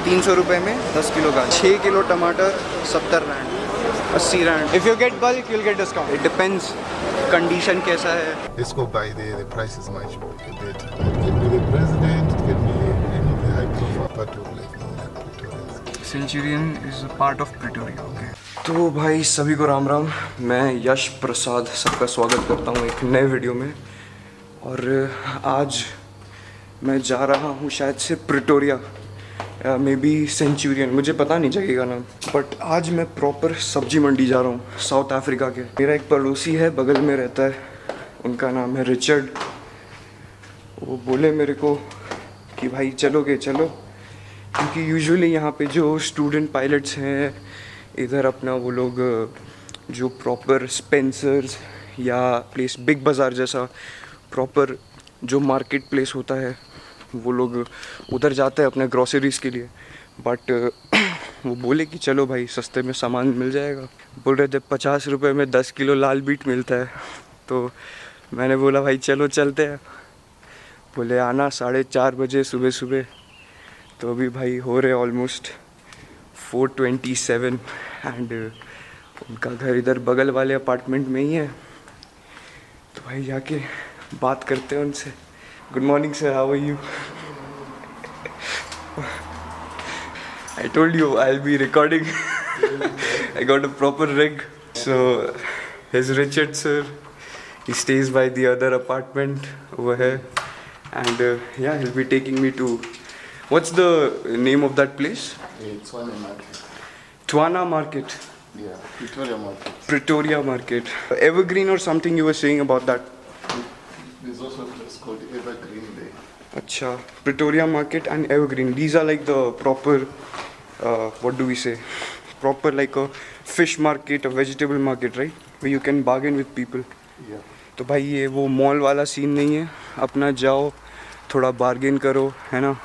300 रुपये में 10 किलो गाजर, 6 किलो टमाटर 70 rand, 80 rand. If you get bulk you will get discount. It depends condition कैसा है. Let's go by there. The price is much better. It can be the president, it can be any of the high profile part of like Centurion is a part of Pretoria. Okay. तो भाई सभी को राम राम. मैं यश प्रसाद सबका स्वागत करता हूँ एक नए वीडियो में. और आज मैं जा रहा हूँ शायद से प्रिटोरिया, मे बी सेंचुरियन, मुझे पता नहीं चलेगा ना. बट आज मैं प्रॉपर सब्जी मंडी जा रहा हूँ साउथ अफ्रीका के. मेरा एक पड़ोसी है बगल में रहता है, उनका नाम है रिचर्ड. वो बोले मेरे को कि भाई चलोगे चलो, क्योंकि यूजुअली यहाँ पे जो स्टूडेंट पायलट्स हैं इधर अपना वो लोग जो प्रॉपर स्पेंसर्स या प्लेस बिग बाज़ार जैसा प्रॉपर जो मार्केट प्लेस होता है वो लोग उधर जाते हैं अपने ग्रॉसरीज़ के लिए. बट वो बोले कि चलो भाई सस्ते में सामान मिल जाएगा. बोल रहे थे 50 रुपये में 10 किलो लाल बीट मिलता है. तो मैंने बोला भाई चलो चलते हैं. बोले आना 4:30 बजे सुबह सुबह. तो अभी भाई हो रहे ऑलमोस्ट 4:27 एंड उनका घर इधर बगल वाले अपार्टमेंट में ही है. तो भाई जाके बात करते हैं उनसे. Good morning sir, how are you? I told you I'll be recording. I got a proper rig. So here's Richard sir. He stays by the other apartment over here. And yeah, he'll be taking me to... What's the name of that place? Twana Market. Twana Market. Yeah, Pretoria Market. Pretoria Market. Evergreen or something you were saying about that. There's also a place called Evergreen there. Acha, Pretoria Market and Evergreen. These are like the proper, what do we say? Proper like a fish market, a vegetable market, right? Where you can bargain with people. Yeah. तो भाई ये वो mall वाला scene नहीं है. अपना जाओ थोड़ा बार्गेन करो, है ना.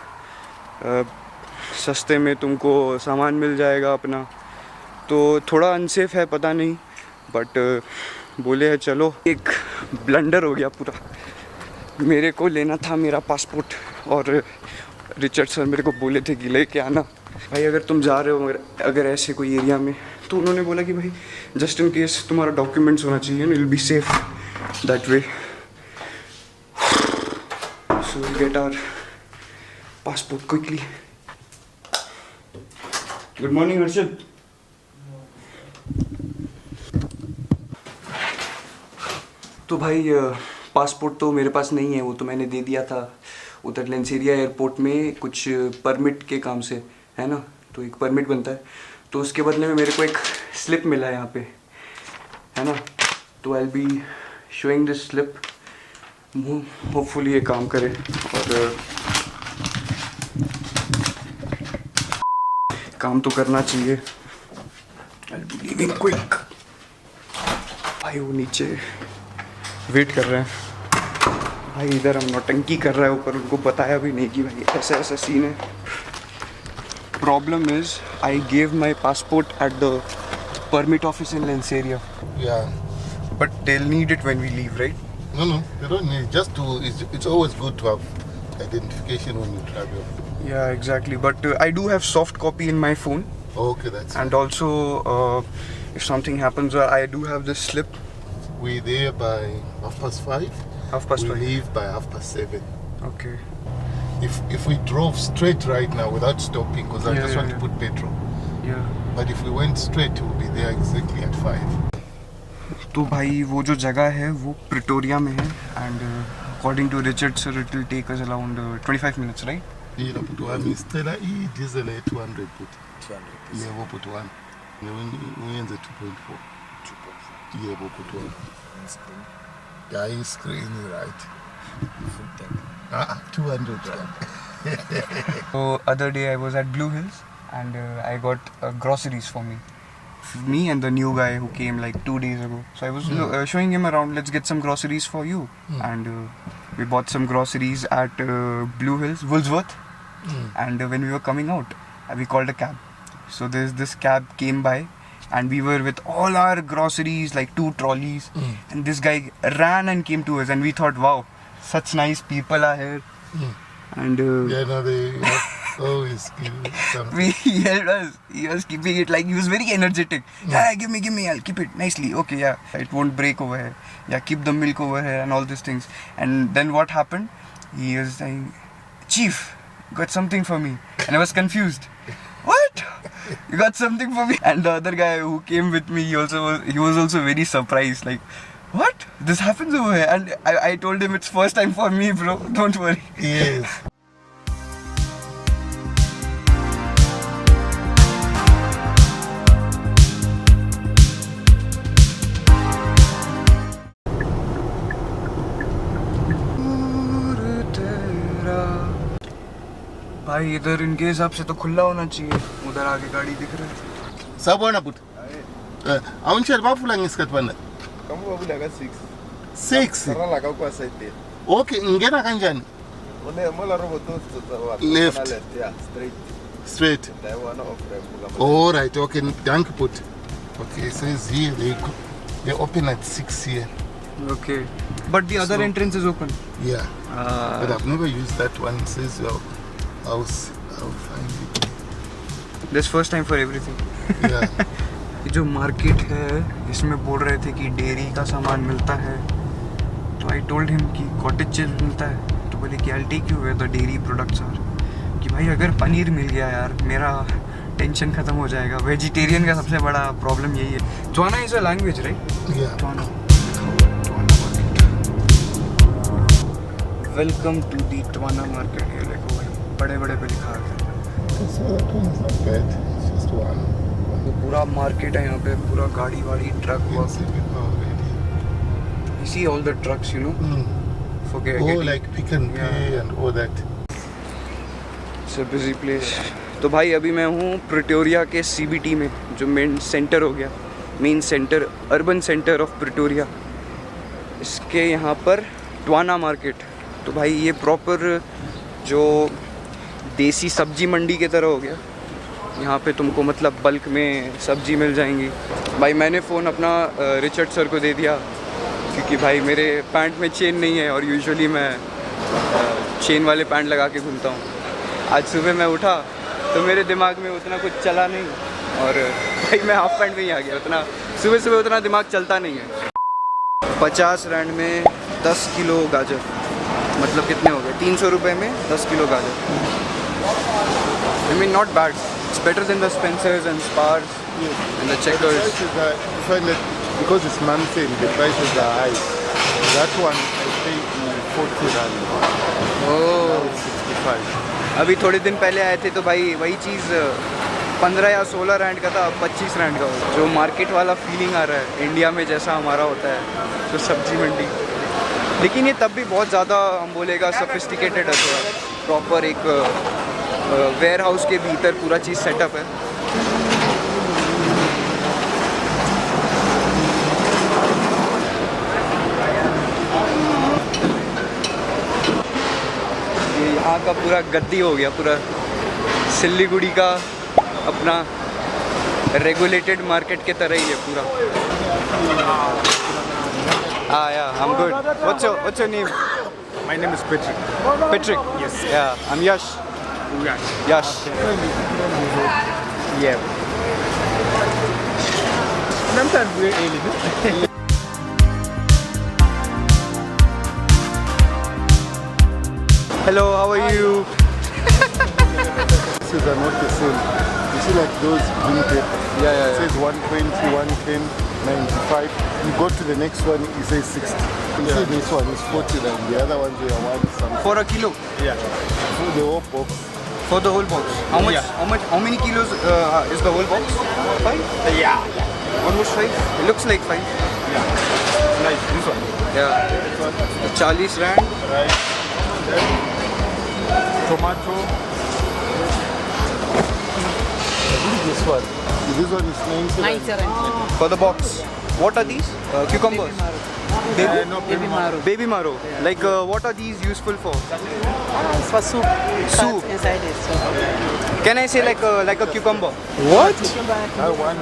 सस्ते में तुमको सामान मिल जाएगा अपना. तो थोड़ा अनसेफ है पता नहीं, बट बोले है चलो. एक ब्लंडर हो गया पूरा. मेरे को लेना था मेरा पासपोर्ट और रिचर्ड सर मेरे को बोले थे कि लेके आना. भाई अगर तुम जा रहे हो अगर ऐसे कोई एरिया में, तो उन्होंने बोला कि भाई जस्ट इन केस तुम्हारा डॉक्यूमेंट्स होना चाहिए, will be safe that way. So will get our passport quickly. Good morning Harshad. तो भाई पासपोर्ट तो मेरे पास नहीं है, वो तो मैंने दे दिया था उधर लेंसेरिया एयरपोर्ट में कुछ परमिट के काम से, है ना. तो एक परमिट बनता है, तो उसके बदले में मेरे को एक स्लिप मिला है यहाँ पे, है ना. तो I will be showing this slip. Hopefully ये काम करे. और काम तो करना चाहिए. I will be leaving quick. भाई वो नीचे वेट कर रहे हैं. भाई इधर हम नौटंकी कर रहे हैं ऊपर, उनको बताया भी नहीं कि भाई ऐसा ऐसा सीन है. Problem is I gave my passport at the permit office in Lanseria. Yeah. But they'll need it when we leave, right? No, they don't need just to. It's always good to have identification when you travel. Yeah, exactly. But I do have soft copy in my phone. Okay, that's. And also, if something happens, I do have this slip. We're there by 5:30. 5:30. We leave by 7:30. Okay. If we drove straight right now without stopping, because I Yeah, just yeah, want to yeah. put petrol. Yeah. But if we went straight, we'll be there exactly at 5. तो भाई वो जो जगह है वो Pretoria में है. And according to Richard sir it will take us around 25 minutes, right? Yeah, put one. Stella diesel 200 put. 200. Yeah, we'll put one. We in the 2.4. 2.4. Yeah, we'll put one. Yeah, screen right. 200. So other day I was at Blue Hills and I got groceries for me and the new guy who came like 2 days ago. So I was showing him around, let's get some groceries for you. And we bought some groceries at Blue Hills, Woolsworth. And when we were coming out, we called a cab. So this cab came by and we were with all our groceries, like 2 trolleys. And this guy ran and came to us and we thought, wow, such nice people are here. And Yeah, no, they Always give it something. He helped us. He was keeping it like he was very energetic. Yeah, give me. I'll keep it nicely. Okay, yeah, it won't break over here. Yeah, keep the milk over here and all these things. And then what happened? He was saying, "Chief, you got something for me," and I was confused. What? You got something for me? And the other guy who came with me, he was also very surprised. Like, what? This happens over here? And I told him it's first time for me, bro. Don't worry. Yes. भाई इधर इनके हिसाब से तो खुला होना चाहिए. उधर आगे गाड़ी दिख रहा है. Sabona but. Awunshela bafula ngesikhathi bana. Kamu babula ka 6. 6. Sarala ka kwa side. Okay, ngena kanjani? One mola roboto wa. Left. Yeah, straight. Straight. That one of them. All right. Okay, thank you put. Okay, it says here they open at 6 here. Okay. But the other entrance is open. Yeah. But I've never used that one. It says I'll find it. This first time for everything. Yeah. ये जो market है इसमें बोल रहे थे कि dairy का सामान मिलता है. तो आई टोल्ड हिम कि कॉटेज चीज मिलता है. तो बोले कि I take you where the dairy products are. कि भाई अगर पनीर मिल गया यार मेरा टेंशन खत्म हो जाएगा. वेजिटेरियन का सबसे बड़ा प्रॉब्लम यही है. Tswana is a language right? Yeah. Tswana. Welcome to the Tswana market. ये देखो भाई बड़े बड़े पे लिखा है. So that one is not bad. It's just one. तो पूरा मार्केट है यहाँ पे. पूरा गाड़ी वाड़ी truck You can see people already. You see all the trucks, you know. Forget Oh, getting- like pick and pay and all that. It's a busy place. तो भाई अभी मैं हूँ प्रिटोरिया के CBT में जो मेन सेंटर हो गया. Main centre urban centre of Pretoria. इसके यहाँ पर ट्वाना मार्केट. तो भाई ये प्रॉपर जो देसी सब्जी मंडी की तरह हो गया. यहाँ पे तुमको मतलब बल्क में सब्जी मिल जाएंगी. भाई मैंने फ़ोन अपना रिचर्ड सर को दे दिया क्योंकि भाई मेरे पैंट में चेन नहीं है और यूजुअली मैं चेन वाले पैंट लगा के घूमता हूँ. आज सुबह मैं उठा तो मेरे दिमाग में उतना कुछ चला नहीं और भाई मैं हाफ पैंट में ही आ गया. उतना सुबह उतना दिमाग चलता नहीं है. 50 रैंड में 10 किलो गाजर मतलब कितने हो गए? 300 रुपये में 10 किलो गाजर. I mean not bad. It's better than the Spencers and Spars and the Checkers. Prices are, you find that because it's mountain, the prices are high. That one I pay 40 rand. Oh. 65. अभी थोड़े दिन पहले आए थे तो भाई वही चीज़ 15 या 16 रैंड का था. अब 25 रैंड का हो. जो मार्केट वाला फीलिंग आ रहा है इंडिया में जैसा हमारा होता है तो सब्जी मंडी. लेकिन ये तब भी बहुत ज़्यादा हम बोलेगा सोफिस्टिकेटेड है. थोड़ा प्रॉपर एक वेयर हाउस के भीतर पूरा चीज़ सेटअप है. ये यहाँ का पूरा गद्दी हो गया. पूरा सिल्लीगुड़ी का अपना रेगुलेटेड मार्केट के तरह ही है पूरा. Yeah, I'm good. What's your name? My name is Patrick. Patrick. Yes. Yeah, I'm Yash. Yash. Yeah. Sometimes we're alien. Hello, how are you? Prices are not the same. You see like those green paper. Yeah. It says 120, 110, 95. You go to the next one, it says 60. You see this one is 40 and the other ones are 1 something. For a kilo? Yeah. For the whole box. For the whole box? How much? Yeah. How many kilos is the whole box? 5? Yeah. Almost 5. It looks like 5. Yeah. Nice. This one. Yeah. 40 rand. Right. Tomato. This one. This one is 90 rand. For the box. What are these? Cucumbers. No, baby maro. Baby maro. Like what are these useful for? It's for soup. Soup. Cut inside it. So. Can I say like a cucumber? What? I want.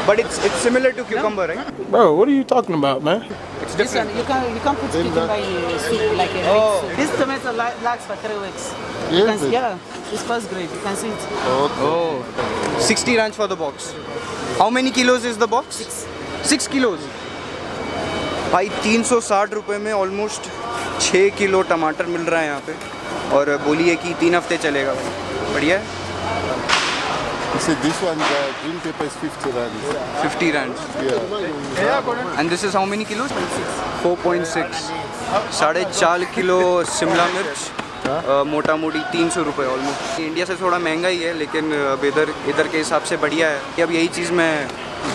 But it's similar to cucumber, right? Bro, what are you talking about, man? It's This one, different. you can put Then cucumber that- in a soup like a Oh. red soup. This tomato lasts for 3 weeks. You Is can see, it? yeah, it's first grade. You can see it. Okay. Oh, 60 rands for the box. How many kilos is the box? 6 kilos. भाई 360 रुपए में almost 6 kilo टमाटर मिल रहा है यहाँ पे, और बोलिए कि 3 हफ्ते चलेगा भाई, बढ़िया है। You see, this one, the green pepper is 50 rand. 50 rand. Yeah. And this is how many kilos? 4.6, 4.5 kilo शिमला मिर्च, मोटा मोटी 300 रुपये ऑलमोस्ट। इंडिया से थोड़ा महंगा ही है, लेकिन अब इधर के हिसाब से बढ़िया है कि अब यही चीज़ मैं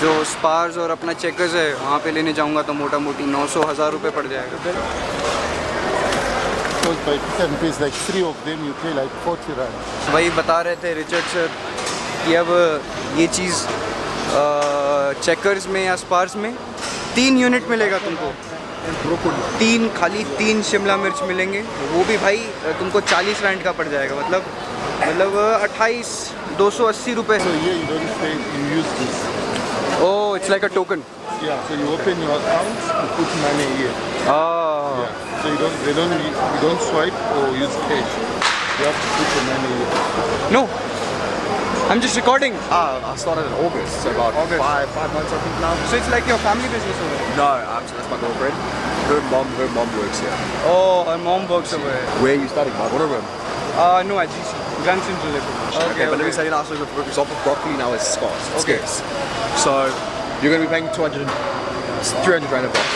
जो स्पार्स और अपना चेकर्स है वहाँ पे लेने जाऊँगा तो मोटा मोटी 900-1000 रुपये पड़ जाएगा। Because by pick and paste, like 3 of them, you pay like 40 rand. वही बता रहे थे रिचर्ड सर कि अब ये चीज़ चेकर्स में या स्पार्स में 3 यूनिट मिलेगा तुमको, खाली 3 शिमला मिर्च मिलेंगे, वो भी भाई तुमको 40 रैंड का पड़ जाएगा, मतलब 280 रुपये। So here you don't pay, you use this. Oh, it's like a token. Yeah, so you open your account, you put money here. Yeah. So you don't swipe or use cash. You have to put your money here. No, I am just recording. I started in August, so about August. 5 months I think now. So it's like your family business over? No, so that's my girlfriend. Her mom works here. Oh, her mom works over here. Where are you studying? My Waterroom. No, at GC, Grand Central Library. Okay, but let me say now, so for example, broccoli now is scarce. It's Okay. scarce. So you're going to be paying 300 rand a box.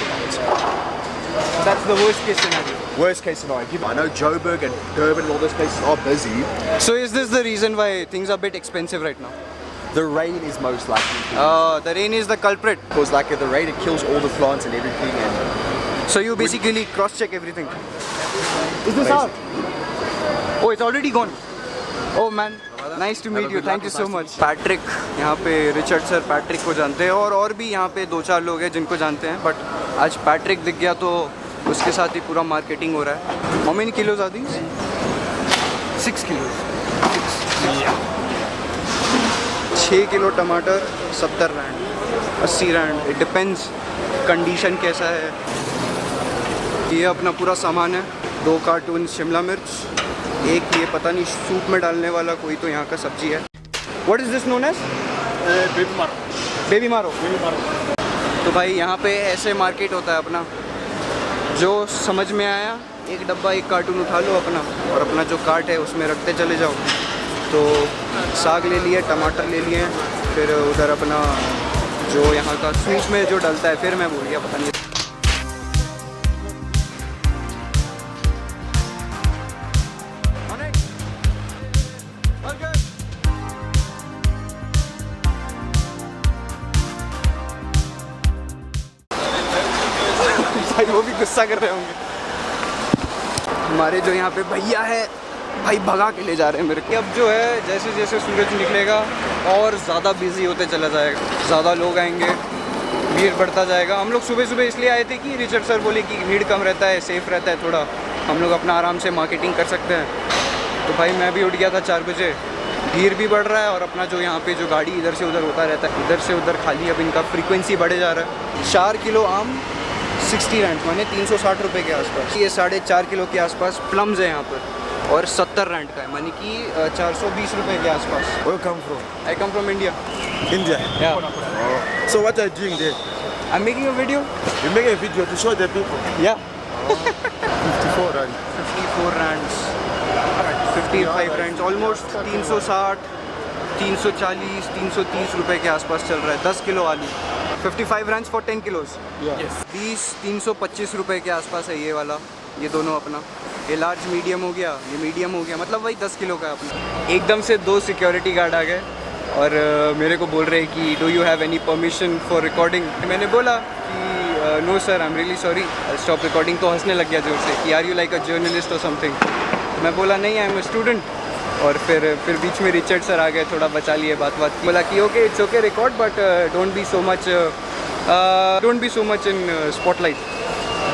That's the worst case scenario. Worst case scenario. I know Joburg and Durban and all those places are busy. So is this the reason why things are a bit expensive right now? The rain is most likely. The rain is the culprit. Because like the rain, it kills all the plants and everything. And So you basically cross-check everything. is this out? Oh, it's already gone. Oh man, nice to meet you. Thank you so much. Patrick, यहाँ पे Richard sir Patrick को जानते हैं, और भी यहाँ पे 2-4 लोग हैं जिनको जानते हैं, बट आज पैट्रिक दिख गया तो उसके साथ ही पूरा मार्केटिंग हो रहा है। How many kilos are these? 6 kilos. 6 kilo टमाटर 70 rand, 80 rand, it depends condition कैसा है। ये अपना पूरा सामान है, 2 कार्टून शिमला मिर्च, एक ये पता नहीं सूप में डालने वाला कोई तो यहाँ का सब्जी है। What is this known as? Baby मारो। तो भाई यहाँ पे ऐसे मार्केट होता है अपना, जो समझ में आया एक डब्बा 1 कार्टून उठा लो अपना, और अपना जो कार्ट है उसमें रखते चले जाओ। तो साग ले लिए, टमाटर ले लिए, फिर उधर अपना जो यहाँ का सूप में जो डलता है, फिर मैं भूल गया पता नहीं। भाई वो भी गुस्सा कर रहे होंगे। हमारे जो यहाँ पे भैया है भाई, भगा के ले जा रहे हैं मेरे को। अब जो है जैसे जैसे सूरज निकलेगा और ज़्यादा बिजी होते चला जाएगा, ज़्यादा लोग आएंगे, भीड़ बढ़ता जाएगा। हम लोग सुबह सुबह इसलिए आए थे कि रिचर्ड सर बोले कि भीड़ कम रहता है, सेफ़ रहता है थोड़ा, हम लोग अपना आराम से मार्केटिंग कर सकते हैं। तो भाई मैं भी उठ गया था 4 बजे, भीड़ भी बढ़ रहा है, और अपना जो यहाँ पे जो गाड़ी इधर से उधर होता रहता है, इधर से उधर खाली अब इनका फ्रीक्वेंसी बढ़े जा रहा है। 4 किलो आम 60 रैंड, माने 360 रुपये के आसपास। ये 4.5 किलो के आसपास प्लम्स है यहाँ पर, और 70 रैंड का है, मानी कि 420 रुपये के आसपास। Where you come from? I come from India. India. Yeah. So what are you doing there? I'm making a video. You make a video to show the people. Yeah. 54 rand. 54 rands, 55 rands, almost 360, 340, 330 रुपये के आसपास चल रहा है 10 kilo आलू। 55 rands for 10 kilos. Yeah. बीस 325 रुपये के आसपास है ये वाला, ये दोनों अपना। ये लार्ज मीडियम हो गया, ये मीडियम हो गया, मतलब वही 10 किलो का है अपना। एकदम से 2 सिक्योरिटी गार्ड आ गए और मेरे को बोल रहे हैं कि do you have any permission for recording. मैंने बोला कि no sir, I am really sorry, stop recording. तो हंसने लग गया जोर से कि are you like a journalist और समथिंग। मैं बोला नहीं, आई एम अ स्टूडेंट। और फिर बीच में रिचर्ड सर आ गए, थोड़ा बचा लिए बात की। बोला कि okay it's okay record, but don't be so much in spotlight,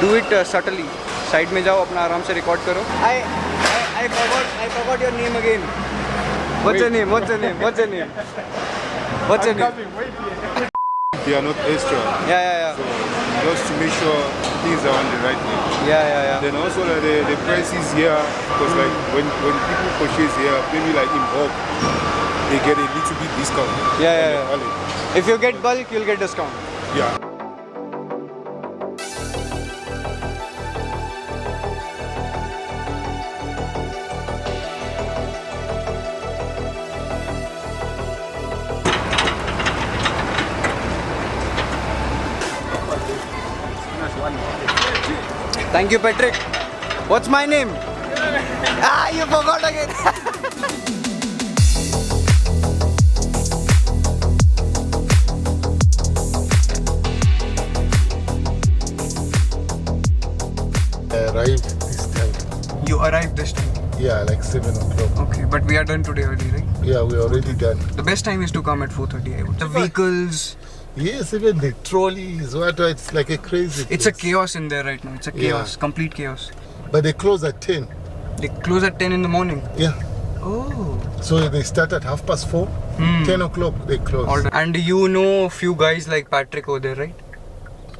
do it subtly, side में जाओ, अपना आराम से रिकॉर्ड करो। I forgot your name again. What's your name? They are not extra. Yeah. Just to make sure things are on the right way. Yeah. Then also the prices here, because like when people purchase here, maybe like in bulk, they get a little bit discount. Yeah. on the quality. If you get bulk, you'll get discount. Yeah. Thank you, Patrick. What's my name? You forgot again. I arrived this time. You arrived this time. Yeah, like 7 o'clock. Okay, but we are done today early, right? Yeah, we're already done. The best time is to come at 4:30. I would. The vehicles. Yes, even the trolleys, it's like a crazy It's a place. chaos in there right now. It's a chaos, Yeah. complete chaos. But they close at 10. They close at 10 in the morning. Yeah. Oh. So they start at 4:30. 10 o'clock they close. All right. And you know a few guys like Patrick over there, right?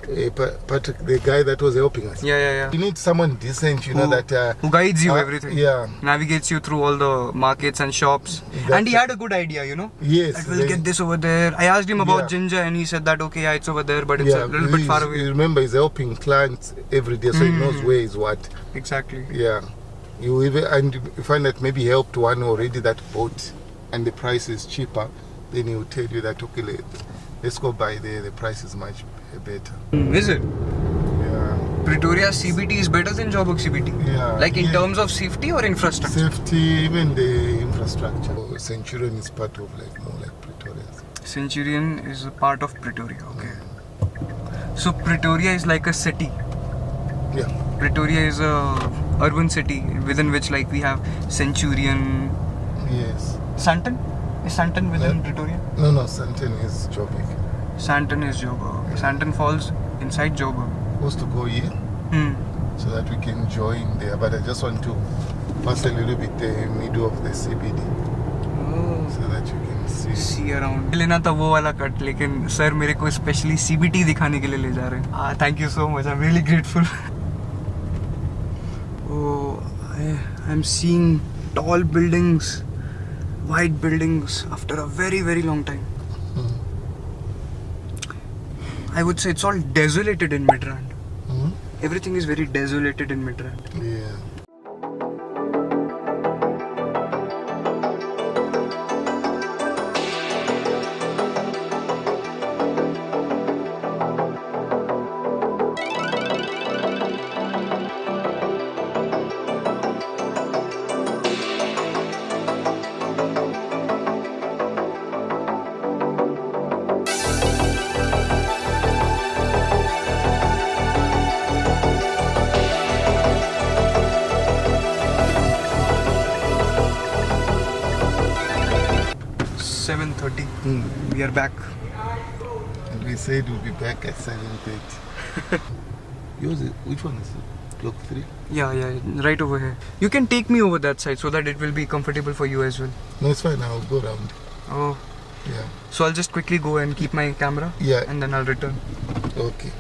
Patrick, the guy that was helping us. Yeah. You need someone decent, you know, that... who guides you everything. Yeah. Navigates you through all the markets and shops. And he had a good idea, you know. Yes. That we'll get this over there. I asked him about Yeah. ginger and he said that, okay, yeah, it's over there, but it's a little bit far away. You remember, he's helping clients every day, so he knows where is what. Exactly. Yeah. And you find that maybe he helped one already that bought and the price is cheaper, then he will tell you that, okay, let's go buy there, the price is much better. Is it? Yeah. Pretoria CBT is better than Joburg CBT? Yeah. Like in Yeah. terms of safety or infrastructure? Safety, even the infrastructure. Centurion is part of more like Pretoria. Centurion is a part of Pretoria, okay. So Pretoria is like a city. Yeah. Pretoria is a urban city within which like we have Centurion. Yes. Santon? Is Santon within Pretoria? No, Santon is Joburg. Santon is Joburg. Okay. Santon falls inside Joburg. Supposed to go here so that we can join there, but I just want to pass a little bit the middle of the CBD so that you can see. See around. लेना था वो वाला cut, लेकिन sir मेरे को specially CBT दिखाने के लिए ले जा रहे हैं. Thank you so much. I'm really grateful. Oh, I'm seeing tall buildings, white buildings after a very, very long time. I would say it's all desolated in Midrand. Everything is very desolated in Midrand. Yeah. We are back. And we said we'll be back at 7:30. Which one is it? Block 3? Yeah, right over here. You can take me over that side so that it will be comfortable for you as well. No, it's fine. I'll go around. Oh, Yeah. so I'll just quickly go and keep my camera. Yeah. And then I'll return. Okay.